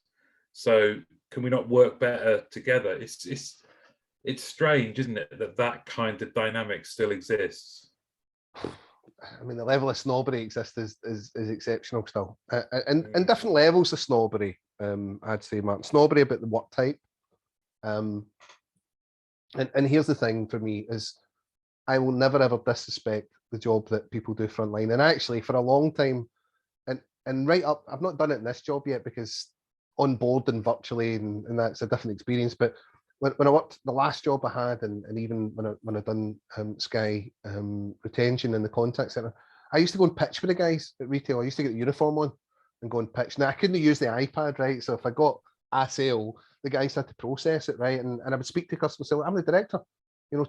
So can we not work better together? It's strange, isn't it, that kind of dynamic still exists? I mean, the level of snobbery exists is exceptional still, and different levels of snobbery. I'd say, Martin, snobbery about the work type. And here's the thing for me is I will never ever disrespect the job that people do frontline. And actually, for a long time, and right up, I've not done it in this job yet because on board and virtually, and that's a different experience. But when I worked the last job I had, and even when I done Sky retention in the contact center, I used to go and pitch for the guys at retail. I used to get the uniform on and go and pitch. Now I couldn't use the iPad, right? So if I got a sale, the guys had to process it, right? And I would speak to customers, say, I'm the director,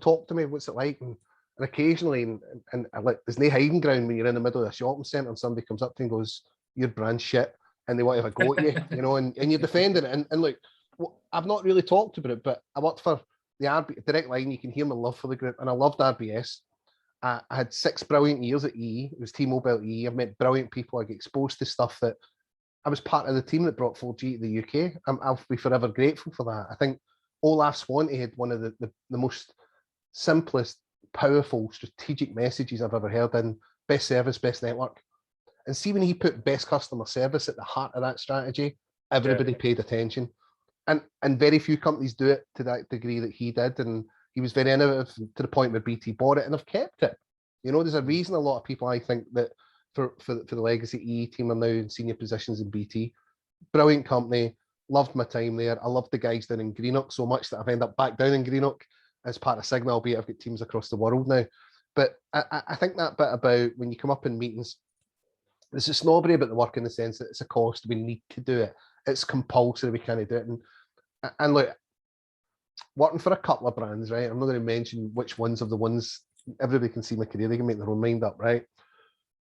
talk to me, what's it like? And occasionally, and like, there's no hiding ground when you're in the middle of a shopping centre and somebody comes up to you and goes, your brand shit, and they want to have a go at you, and you're defending it. And look, I've not really talked about it, but I worked for the Direct Line. You can hear my love for the group, and I loved RBS. I had 6 brilliant years at EE. It was T-Mobile EE. I've met brilliant people. I get exposed to stuff that I was part of the team that brought 4G to the UK. I'll be forever grateful for that. I think Olaf Swanty had one of the most simplest, powerful, strategic messages I've ever heard in best service, best network. And see, when he put best customer service at the heart of that strategy, everybody paid attention. And very few companies do it to that degree that he did. And he was very innovative to the point where BT bought it and have kept it. There's a reason a lot of people, I think, that for the legacy EE team are now in senior positions in BT. Brilliant company, loved my time there. I loved the guys down in Greenock so much that I've ended up back down in Greenock as part of Cigna, albeit I've got teams across the world now. But I think that bit about when you come up in meetings, there's a snobbery about the work in the sense that it's a cost, we need to do it. It's compulsory, we can't do it. And look, working for a couple of brands, right? I'm not going to mention which ones of the ones, everybody can see my career, they can make their own mind up, right?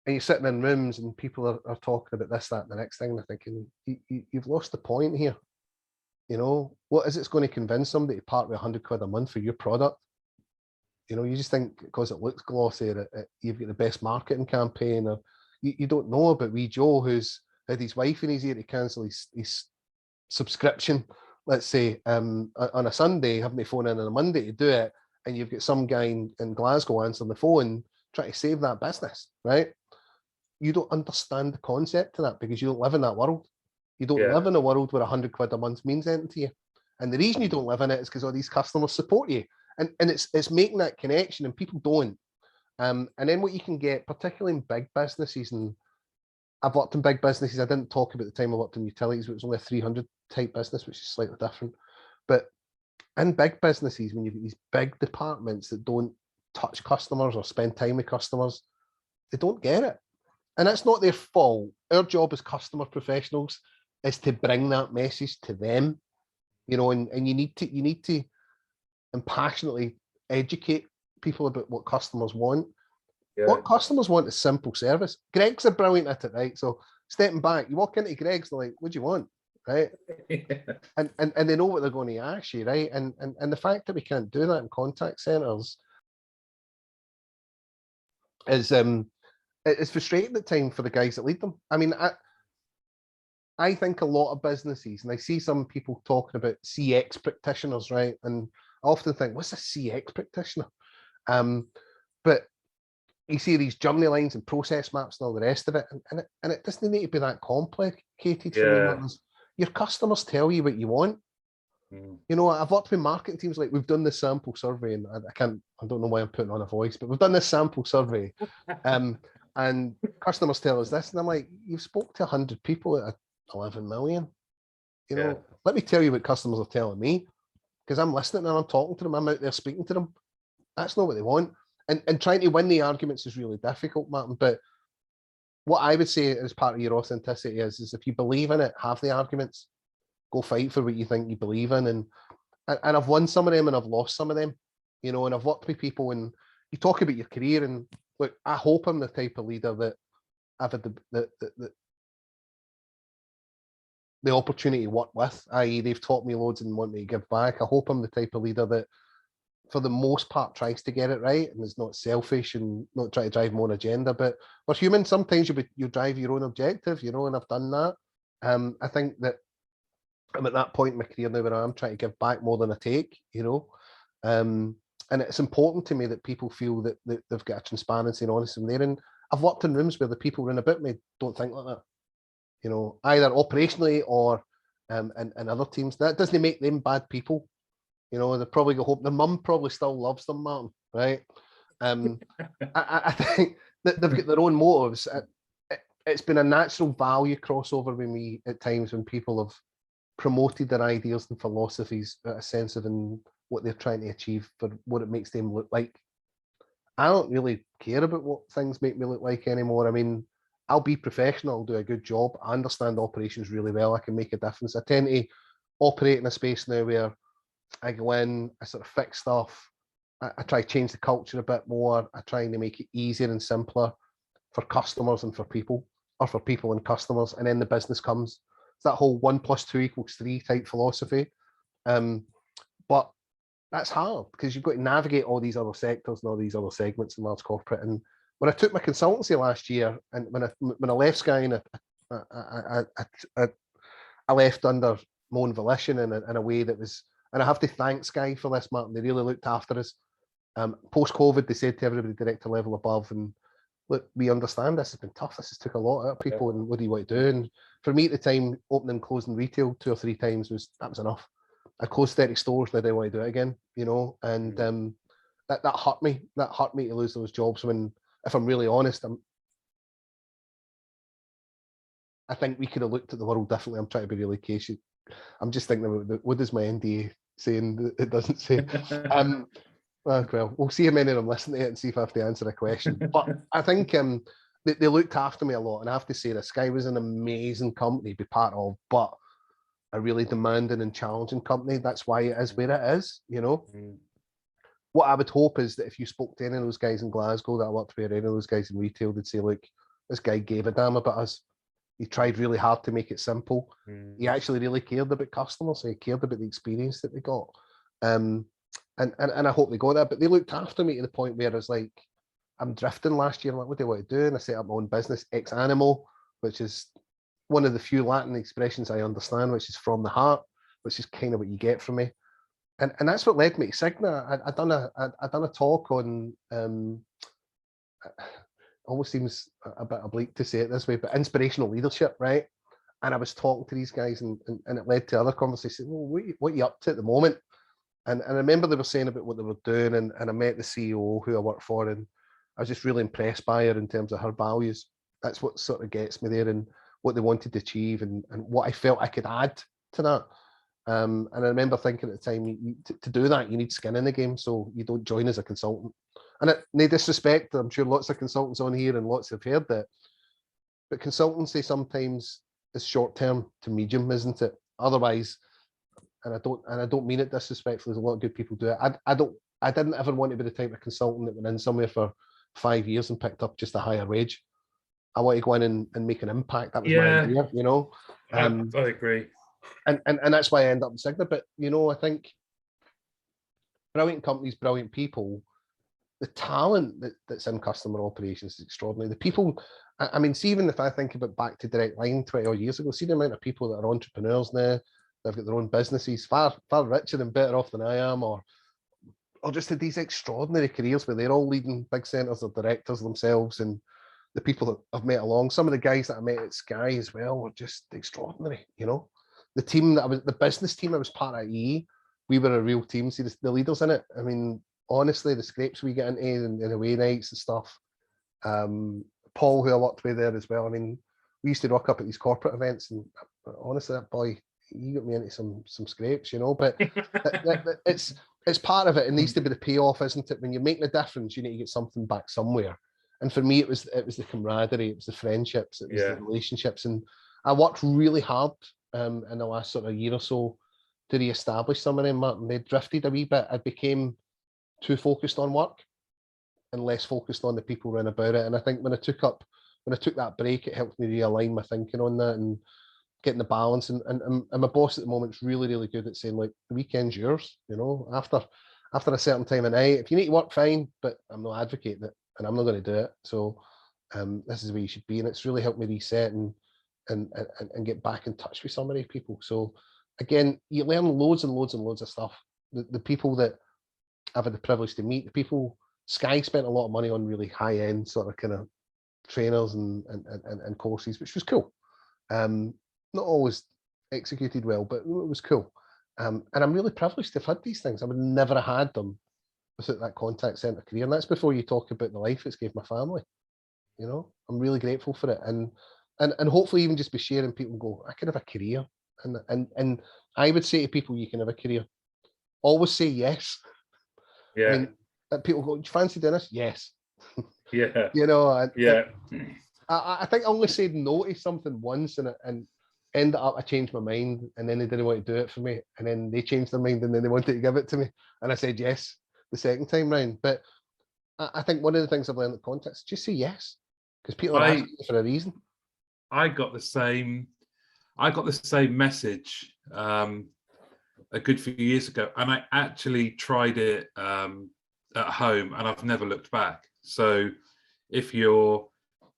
And you're sitting in rooms and people are talking about this, that, and the next thing, and they're thinking, you've lost the point here. What is it's going to convince somebody to part with £100 a month for your product? You just think because it looks glossy, you've got the best marketing campaign, or you don't know about wee Joe who's had his wife in his ear to cancel his subscription, let's say, on a Sunday, having to phone in on a Monday to do it, and you've got some guy in Glasgow answering the phone trying to save that business, right? You don't understand the concept of that because you don't live in that world. You don't live in a world where £100 a month means anything to you. And the reason you don't live in it is because all these customers support you. And it's making that connection, and people don't. And then what you can get, particularly in big businesses, and I've worked in big businesses. I didn't talk about the time I worked in utilities, but it was only a 300 type business, which is slightly different. But in big businesses, when you've got these big departments that don't touch customers or spend time with customers, they don't get it. And that's not their fault. Our job as customer professionals is to bring that message to them, and you need to and passionately educate people about what customers want. What customers want is simple service. Greg's are brilliant at it, right? So stepping back, you walk into Greg's, they're like, what do you want? Right? and they know what they're going to ask you, right? And the fact that we can't do that in contact centers is it's frustrating at times for the guys that lead them. I mean, I think a lot of businesses, and I see some people talking about CX practitioners, right? And I often think, what's a CX practitioner? But you see these journey lines and process maps and all the rest of it, and it doesn't need to be that complicated for me, Martin. Your customers tell you what you want. I've worked with marketing teams, like we've done this sample survey, and I don't know why I'm putting on a voice, but we've done this sample survey, and customers tell us this, and I'm like, you've spoke to 100 people at 11 million. Let me tell you what customers are telling me, because I'm listening and I'm talking to them. I'm out there speaking to them. That's not what they want. And trying to win the arguments is really difficult, Martin. But what I would say as part of your authenticity is if you believe in it, have the arguments. Go fight for what you think you believe in. And I've won some of them and I've lost some of them, and I've worked with people, and you talk about your career, and look, I hope I'm the type of leader that I've had the the opportunity to work with, i.e. they've taught me loads and want me to give back. I hope I'm the type of leader that, for the most part, tries to get it right and is not selfish and not try to drive my own agenda. But we're human. Sometimes you drive your own objective, you know, and I've done that. I think that I'm at that point in my career now where I'm trying to give back more than I take, you know. And it's important to me that people feel that they've got a transparency and honesty in there. And I've worked in rooms where the people around about me don't think like that, you know, either operationally or in other teams. That doesn't make them bad people. You know, they probably go home. Their mum probably still loves them, Martin, right? I think that they've got their own motives. It's been a natural value crossover with me at times when people have promoted their ideas and philosophies at a sense of in what they're trying to achieve for what it makes them look like. I don't really care about what things make me look like anymore. I mean, I'll be professional, I'll do a good job. I understand operations really well. I can make a difference. I tend to operate in a space now where I go in, I sort of fix stuff. I try to change the culture a bit more. I try to make it easier and simpler for customers and for people, or for people and customers. And then the business comes. It's that whole 1 + 2 = 3 type philosophy. But that's hard because you've got to navigate all these other sectors and all these other segments in large corporate. And when I took my consultancy last year, and when I left Sky, and I left under my own volition in a way that was, and I have to thank Sky for this, Martin. They really looked after us. Post-COVID, they said to everybody director level above, and look, we understand this has been tough. This has took a lot out of people, and what do you want to do? And for me at the time, opening and closing retail 2 or 3 times was enough. I closed 30 stores and I didn't want to do it again, you know, and that hurt me. That hurt me to lose those jobs when, if I'm really honest, I think we could have looked at the world differently. I'm trying to be really cagey. I'm just thinking about what does my NDA saying? It doesn't say. Well, we'll see how many of them listen to it and see if I have to answer a question. But I think they looked after me a lot, and I have to say that Sky was an amazing company to be part of, but a really demanding and challenging company. That's why it is where it is, you know. What I would hope is that if you spoke to any of those guys in Glasgow that I worked with, or any of those guys in retail, they'd say, look, this guy gave a damn about us. He tried really hard to make it simple. He actually really cared about customers. He cared about the experience that they got. And I hope they got that. But they looked after me to the point where I was like, I'm drifting last year. I'm like, what do I want to do? And I set up my own business, Ex Animo, which is one of the few Latin expressions I understand, which is from the heart, which is kind of what you get from me. And that's what led me to Cigna. I'd done a talk on, almost seems a bit oblique to say it this way, but inspirational leadership, right? And I was talking to these guys, and it led to other conversations. Well, what are you up to at the moment? And I remember they were saying about what they were doing, and I met the CEO who I work for, and I was just really impressed by her in terms of her values. That's what sort of gets me there, and what they wanted to achieve, and what I felt I could add to that. And I remember thinking at the time, to do that, you need skin in the game, so you don't join as a consultant. And no disrespect, I'm sure lots of consultants on here and lots have heard that, but consultancy sometimes is short term to medium, isn't it? Otherwise, and I don't mean it disrespectfully, there's a lot of good people do it. I didn't ever want to be the type of consultant that went in somewhere for 5 years and picked up just a higher wage. I want to go in and make an impact. That was my idea, you know. I agree. And that's why I end up in Cigna. But, you know, I think brilliant companies, brilliant people, the talent that's in customer operations is extraordinary. The people, I mean, see, even if I think about back to Direct Line 20 odd years ago, see the amount of people that are entrepreneurs now, they've got their own businesses, far richer and better off than I am, or just had these extraordinary careers where they're all leading big centres of directors themselves. And the people that I've met along, some of the guys that I met at Sky as well were just extraordinary, you know. The team the business team I was part of EE, we were a real team. See the leaders in it. I mean, honestly, the scrapes we get into and away nights and stuff. Paul, who I worked with there as well. I mean, we used to rock up at these corporate events, and honestly, that boy, he got me into some scrapes, you know. But it's part of it. It needs to be the payoff, isn't it? When you're making a difference, you need to get something back somewhere. And for me, it was the camaraderie, it was the friendships, it was the relationships, and I worked really hard in the last sort of year or so to re-establish some of them, Martin. They drifted a wee bit. I became too focused on work and less focused on the people around about it. And I think when I took that break, it helped me realign my thinking on that and getting the balance. And my boss at the moment is really, really good at saying, like, the weekend's yours, after a certain time of night. If you need to work, fine, but I'm not advocating it, and I'm not going to do it. So this is where you should be. And it's really helped me reset and get back in touch with so many people. So again, you learn loads and loads and loads of stuff. The people that I've had the privilege to meet, the people, Sky spent a lot of money on really high end sort of kind of trainers and courses, which was cool. Not always executed well, but it was cool. And I'm really privileged to have had these things. I would never have had them without that contact centre career. And that's before you talk about the life it's gave my family. I'm really grateful for it. And hopefully even just be sharing, people go, I can have a career. And I would say to people, you can have a career. Always say yes. Yeah. I mean, people go, do you fancy doing this? Yes. Yeah. I think I only said no to something once and ended up, I changed my mind, and then they didn't want to do it for me. And then they changed their mind and then they wanted to give it to me. And I said yes the second time round. But I think one of the things I've learned in context is just say yes. Because people are asking you for a reason. I got the same message a good few years ago, and I actually tried it at home, and I've never looked back. So if you're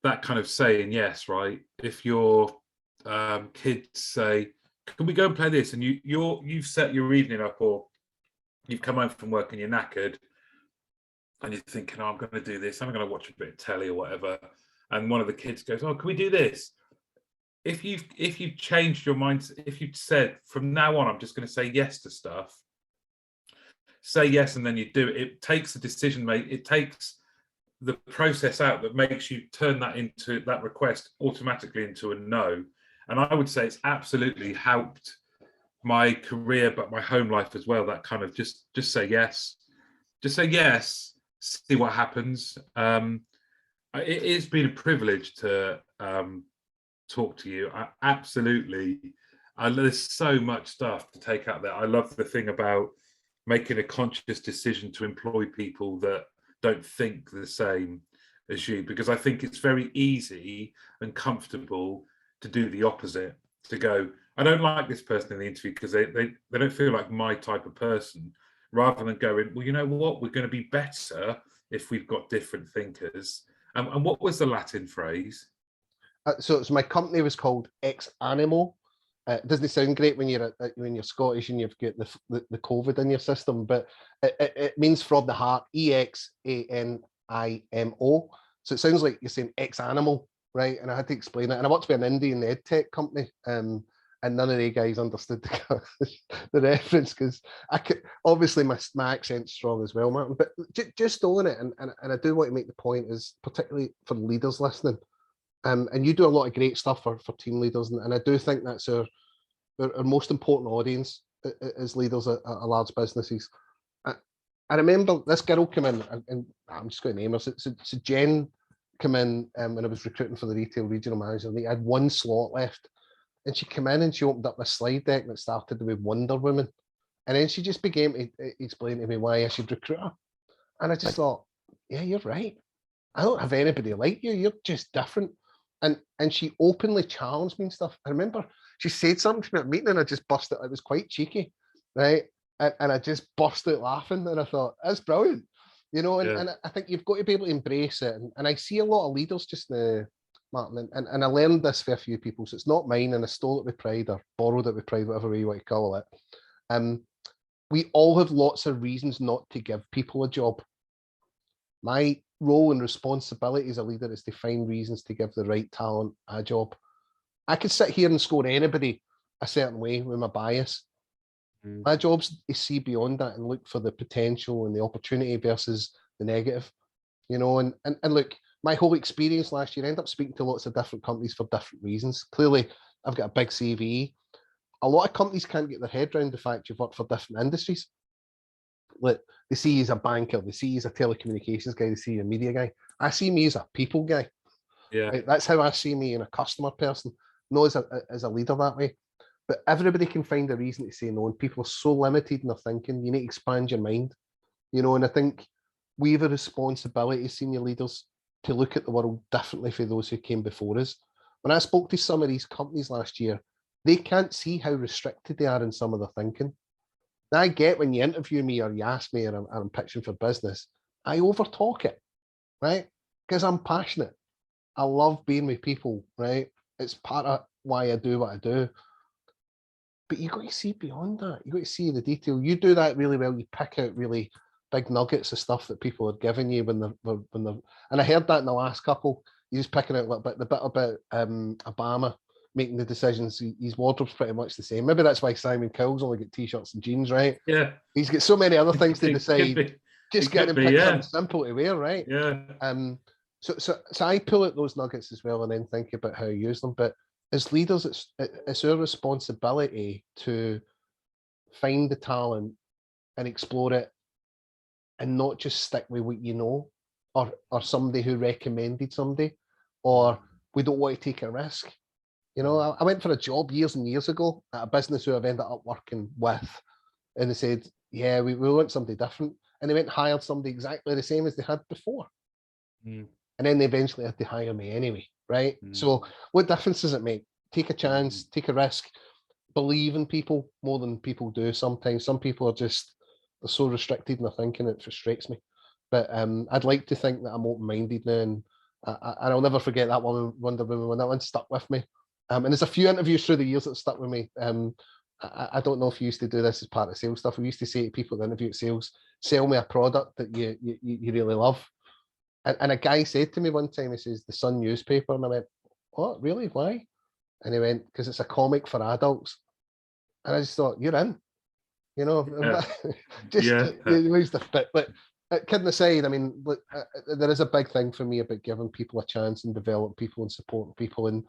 that kind of saying yes, right? If your kids say, "Can we go and play this?" and you've set your evening up, or you've come home from work and you're knackered, and you're thinking, "Oh, I'm going to do this. I'm going to watch a bit of telly or whatever," and one of the kids goes, "Oh, can we do this?" If you've changed your mind, if you've said from now on, I'm just going to say yes to stuff, say yes, and then you do it. It takes the decision made. It takes the process out that makes you turn that request automatically into a no. And I would say it's absolutely helped my career, but my home life as well. That kind of just say yes, see what happens. It's been a privilege to talk to you. There's so much stuff to take out there. I love the thing about making a conscious decision to employ people that don't think the same as you, because I think it's very easy and comfortable to do the opposite, to go, I don't like this person in the interview because they don't feel like my type of person, rather than going, well, you know what, we're going to be better if we've got different thinkers. And what was the Latin phrase? So my company was called Ex Animo. It doesn't sound great when you're Scottish and you've got the COVID in your system, but it means from the heart, EXANIMO. So it sounds like you're saying ex animal, right? And I had to explain it. And I worked with an Indian ed tech company, and none of the guys understood the reference, because obviously my accent's strong as well, Martin. But just on it, and I do want to make the point is, particularly for leaders listening. And you do a lot of great stuff for team leaders, and I do think that's our most important audience as leaders at large businesses. I remember this girl come in, and I'm just going to name her. So Jen come in when I was recruiting for the retail regional manager, and they had one slot left, and she came in and she opened up a slide deck that started with Wonder Woman, and then she just began to explain to me why I should recruit her, and I just thought, yeah, you're right. I don't have anybody like you. You're just different. And she openly challenged me and stuff. I remember she said something to me at a meeting, and I just burst out. It was quite cheeky, right? And I just burst out laughing, and I thought, that's brilliant, and I think you've got to be able to embrace it. And I see a lot of leaders just now, Martin, and I learned this for a few people, so it's not mine, and I stole it with pride or borrowed it with pride, whatever way you want to call it. We all have lots of reasons not to give people a job. My role and responsibility as a leader is to find reasons to give the right talent a job. I could sit here and score anybody a certain way with my bias. My job's to see beyond that and look for the potential and the opportunity versus the negative, and look, my whole experience last year, I ended up speaking to lots of different companies for different reasons. Clearly, I've got a big CV. A lot of companies can't get their head around the fact you've worked for different industries. Like, they see you as a banker, they see you as a telecommunications guy, they see you as a media guy. I see me as a people guy. Yeah. Right? That's how I see me, and a customer person, not as a leader that way. But everybody can find a reason to say no, and people are so limited in their thinking. You need to expand your mind, and I think we have a responsibility as senior leaders to look at the world differently for those who came before us. When I spoke to some of these companies last year, they can't see how restricted they are in some of their thinking. Now, I get when you interview me or you ask me and I'm pitching for business, I overtalk it, right? Because I'm passionate. I love being with people, right? It's part of why I do what I do. But you got to see beyond that. You got to see the detail. You do that really well. You pick out really big nuggets of stuff that people are giving you when they're and I heard that in the last couple. He's just picking out a little bit, the bit about Obama making the decisions. His wardrobe's pretty much the same. Maybe that's why Simon Cowell's only got t-shirts and jeans, right? Yeah. He's got so many other things to decide. Just get him pick something simple to wear, right? Yeah. So I pull out those nuggets as well and then think about how I use them. But as leaders, it's our responsibility to find the talent and explore it, and not just stick with what you know, or somebody who recommended somebody, or we don't want to take a risk. You know, I went for a job years and years ago at a business who I've ended up working with, and they said, "Yeah, we want somebody different," and they went and hired somebody exactly the same as they had before. And then they eventually had to hire me anyway, right? So what difference does it make? Take a chance, take a risk, believe in people more than people do sometimes. Some people are just, they're so restricted in their thinking, it frustrates me. But I'd like to think that I'm open-minded now, and I'll never forget that one, Wonder Woman, when that one stuck with me. And there's a few interviews through the years that stuck with me. I don't know if you used to do this as part of sales stuff. We used to say to people that interview at sales, sell me a product that you really love. And a guy said to me one time, he says, the Sun newspaper. And I went, what, really? Why? And he went, because it's a comic for adults. And I just thought, you're in, you know, lose the fit. But kidding aside, I mean, look, there is a big thing for me about giving people a chance and developing people and supporting people. And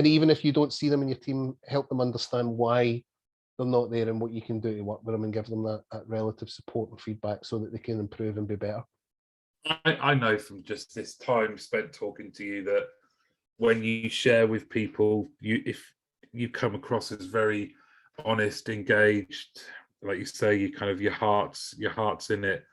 even if you don't see them in your team, help them understand why they're not there and what you can do to work with them, and give them that relative support and feedback so that they can improve and be better. I know from just this time spent talking to you that when you share with people, if you come across as very honest, engaged, like you say, you kind of your heart's in it.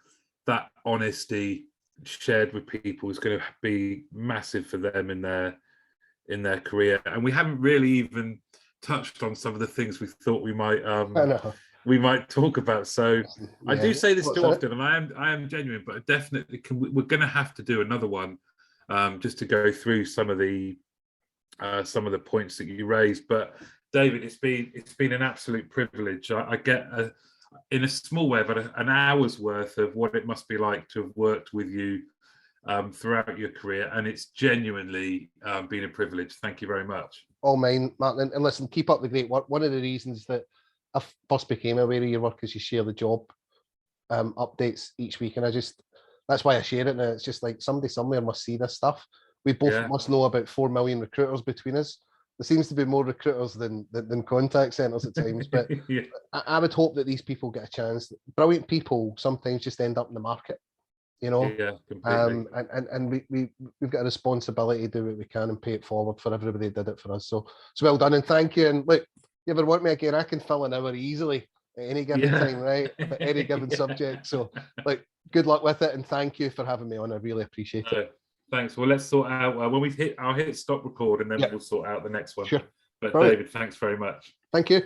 That honesty shared with people is going to be massive for them in their career. And we haven't really even touched on some of the things we thought we might talk about. So I do say this too often, and I am genuine, but definitely we're going to have to do another one just to go through some of the points that you raised. But David, it's been an absolute privilege. I get in a small way, but an hour's worth of what it must be like to have worked with you throughout your career, and it's genuinely been a privilege. Thank you very much. All mine, Martin. And listen, keep up the great work. One of the reasons that I first became aware of your work is you share the job updates each week, and that's why I share it now. It's just like somebody somewhere must see this stuff. We both must know about 4 million recruiters between us. There seems to be more recruiters than contact centers at times, but I would hope that these people get a chance. Brilliant people sometimes just end up in the market, you know. Yeah, completely. And we've got a responsibility to do what we can and pay it forward for everybody who did it for us. So well done, and thank you. And look, you ever want me again, I can fill an hour easily at any given time, right? About any given subject. So like, good luck with it, and thank you for having me on. I really appreciate it. Thanks. Well, let's sort out when I'll hit stop record, and then we'll sort out the next one. Sure. But Brilliant. David, thanks very much. Thank you.